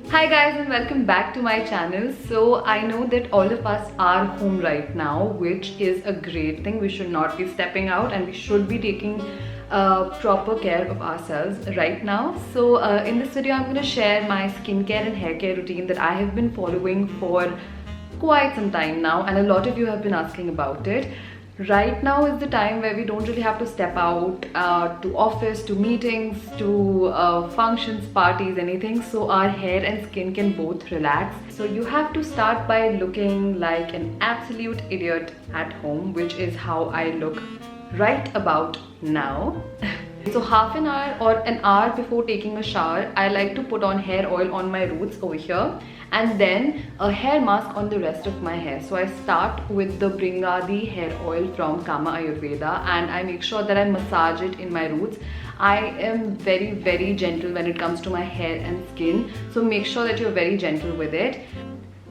Hi guys and welcome back to my channel. So I know that all of us are home right now, which is a great thing. We should not be stepping out and we should be taking proper care of ourselves right now. So in this video I'm going to share my skincare and hair care routine that I have been following for quite some time now, and a lot of you have been asking about it. Right now is the time where we don't really have to step out to office, to meetings, to functions, parties, anything. So our hair and skin can both relax. So you have to start by looking like an absolute idiot at home, which is how I look right about now. So half an hour or an hour before taking a shower, I like to put on hair oil on my roots over here and then a hair mask on the rest of my hair. So I start with the Bringadi hair oil from Kama Ayurveda and I make sure that I massage it in my roots. I am very gentle when it comes to my hair and skin, so make sure that you're very gentle with it.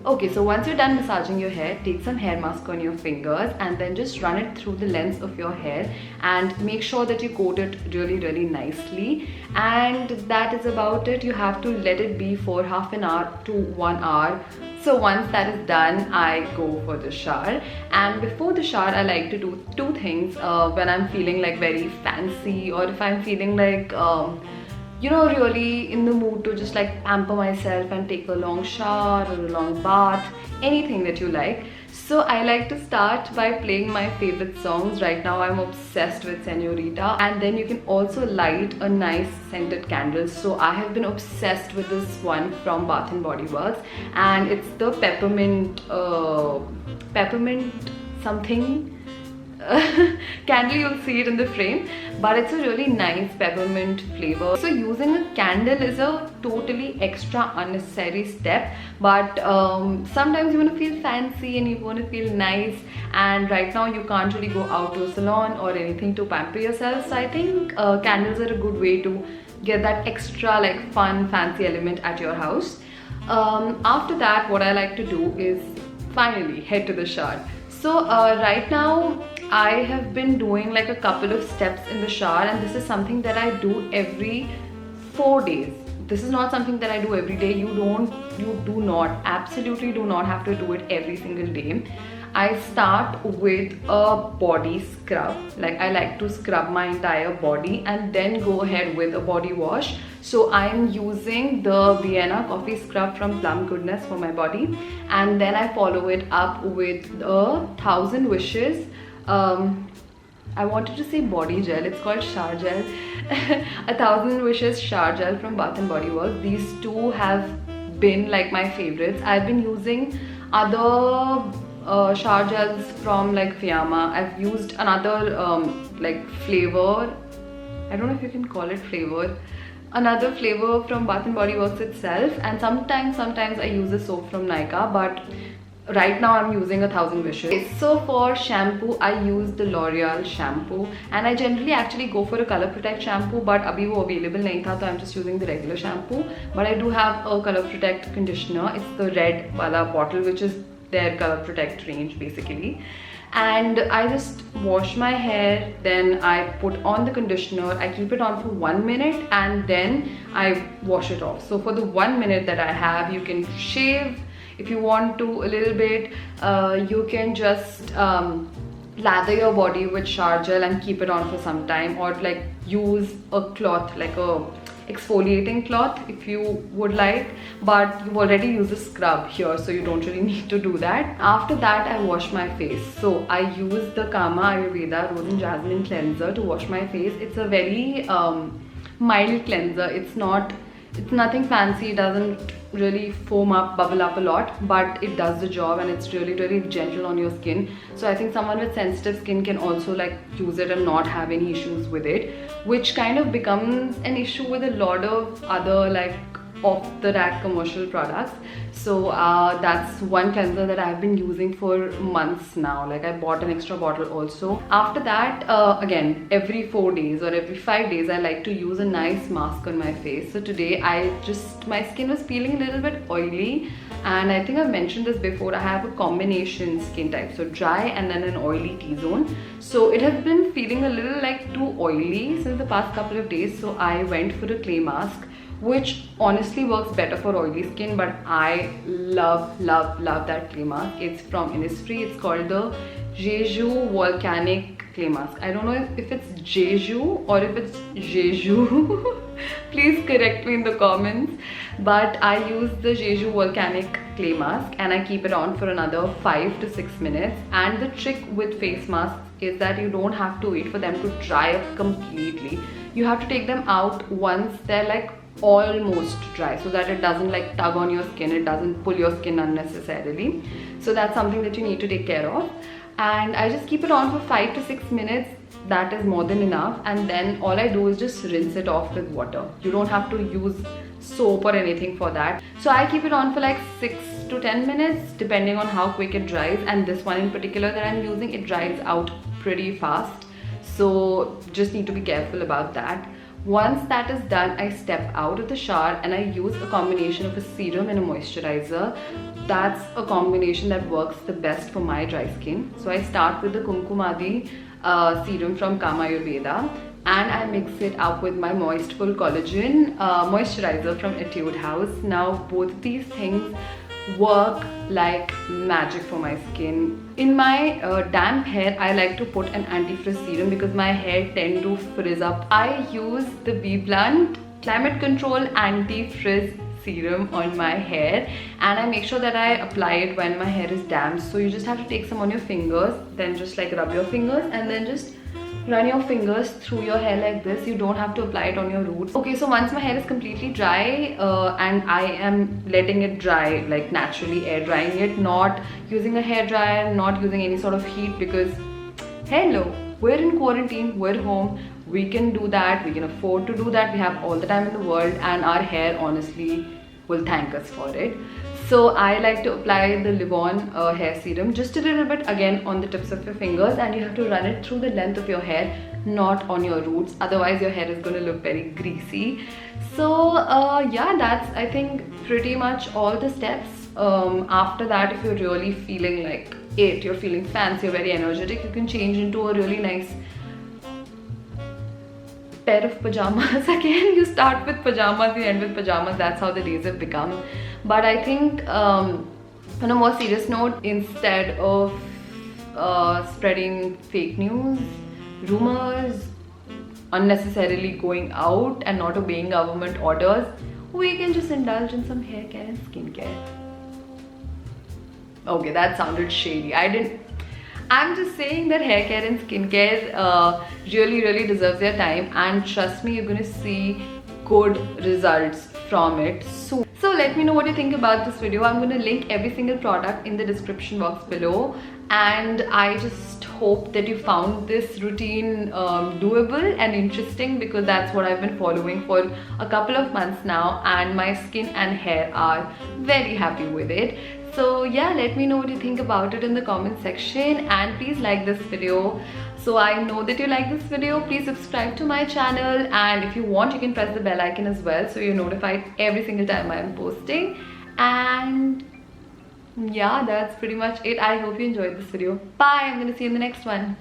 Okay, so once you're done massaging your hair, take some hair mask on your fingers and then just run it through the length of your hair and make sure that you coat it really nicely. And that is about it. You have to let it be for half an hour to 1 hour. So once that is done, I go for the shower. And before the shower, I like to do two things when I'm feeling like very fancy, or if I'm feeling like really in the mood to just like pamper myself and take a long shower or a long bath, anything that you like. So I like to start by playing my favorite songs. Right now I'm obsessed with Senorita, and then you can also light a nice scented candle. So I have been obsessed with this one from Bath and Body Works, and it's the peppermint something candle. You'll see it in the frame, but it's a really nice peppermint flavor. So using a candle is a totally extra unnecessary step, but sometimes you want to feel fancy and you want to feel nice, and right now you can't really go out to a salon or anything to pamper yourself. So I think candles are a good way to get that extra like fun fancy element at your house. After that, what I like to do is finally head to the shower. So right now I have been doing like a couple of steps in the shower, and this is something that I do every 4 days. This is not something that I do every day. You absolutely do not have to do it every single day. I start with a body scrub. Like I like to scrub my entire body and then go ahead with a body wash. So I'm using the Vienna coffee scrub from Plum Goodness for my body, and then I follow it up with the Thousand Wishes. I wanted to say body gel, it's called shower gel. A Thousand Wishes shower gel from Bath and Body Works. These two have been like my favorites. I've been using other shower gels from like Fiamma. I've used another like flavor, I don't know if you can call it flavor, another flavor from Bath and Body Works itself, and sometimes I use a soap from Nykaa, but right now I'm using a Thousand Wishes. Okay, so for shampoo I use the L'Oreal shampoo, and I generally actually go for a Color Protect shampoo, but abhi wo available nahi tha, so I'm just using the regular shampoo. But I do have a Color Protect conditioner. It's the red wala bottle, which is their Color Protect range basically. And I just wash my hair, then I put on the conditioner, I keep it on for 1 minute and then I wash it off. So for the 1 minute that I have, you can shave if you want to a little bit. You can just lather your body with shower gel and keep it on for some time, or like use a cloth, like a exfoliating cloth if you would like, but you've already used a scrub here, so you don't really need to do that. After that, I wash my face. So I use the Kama Ayurveda Rose and Jasmine cleanser to wash my face. It's a very mild cleanser. It's nothing fancy. It doesn't really foam up, bubble up a lot, but it does the job, and it's really gentle on your skin. So I think someone with sensitive skin can also like use it and not have any issues with it, which kind of becomes an issue with a lot of other like off-the-rack commercial products. So that's one cleanser that I've been using for months now. Like I bought an extra bottle also. After that, again, every 4 days or every 5 days, I like to use a nice mask on my face. So today my skin was feeling a little bit oily, and I think I've mentioned this before. I have a combination skin type, so dry and then an oily T-zone. So it has been feeling a little like too oily since the past couple of days. So I went for a clay mask, which honestly works better for oily skin, but I love that clay mask. It's from Innisfree. It's called the Jeju Volcanic Clay Mask. I don't know if it's Jeju or if it's Jeju. Please correct me in the comments. But I use the Jeju Volcanic Clay Mask and I keep it on for another 5 to 6 minutes. And the trick with face masks is that you don't have to wait for them to dry up completely. You have to take them out once they're like almost dry, so that it doesn't like tug on your skin, it doesn't pull your skin unnecessarily. So that's something that you need to take care of. And I just keep it on for 5 to 6 minutes. That is more than enough. And then all I do is just rinse it off with water. You don't have to use soap or anything for that. So I keep it on for like 6 to 10 minutes depending on how quick it dries. And this one in particular that I'm using, it dries out pretty fast, so just need to be careful about that. Once that is done, I step out of the shower and I use a combination of a serum and a moisturizer. That's a combination that works the best for my dry skin. So I start with the Kumkumadi serum from Kama Ayurveda, and I mix it up with my Moistful Collagen moisturizer from Etude House. Now both of these things work like magic for my skin. In my damp hair, I like to put an anti-frizz serum because my hair tend to frizz up. I use the BBlunt Climate Control Anti-Frizz serum on my hair, and I make sure that I apply it when my hair is damp. So you just have to take some on your fingers, then just like rub your fingers and then just run your fingers through your hair like this. You don't have to apply it on your roots. Okay, so once my hair is completely dry and I am letting it dry, like naturally air drying it, not using a hair dryer, not using any sort of heat, because hello, we're in quarantine, we're home, we can do that, we can afford to do that, we have all the time in the world, and our hair honestly will thank us for it. So I like to apply the Livon hair serum just a little bit, again on the tips of your fingers, and you have to run it through the length of your hair, not on your roots, otherwise your hair is going to look very greasy. So yeah, that's I think pretty much all the steps. After that, if you're really feeling like it, you're feeling fancy, you're very energetic, you can change into a really nice pair of pajamas. Again, you start with pajamas, you end with pajamas. That's how the days have become. But I think on a more serious note, instead of spreading fake news, rumors, unnecessarily going out and not obeying government orders, we can just indulge in some hair care and skincare. Okay, that sounded shady. I'm just saying that hair care and skincare really deserves your time, and trust me, you're gonna see good results from it soon. So let me know what you think about this video. I'm gonna link every single product in the description box below, and I just hope that you found this routine doable and interesting, because that's what I've been following for a couple of months now, and my skin and hair are very happy with it. So yeah, let me know what you think about it in the comment section, and please like this video. So I know that you like this video. Please subscribe to my channel, and if you want, you can press the bell icon as well, so you're notified every single time I'm posting. And yeah, that's pretty much it. I hope you enjoyed this video. Bye. I'm gonna see you in the next one.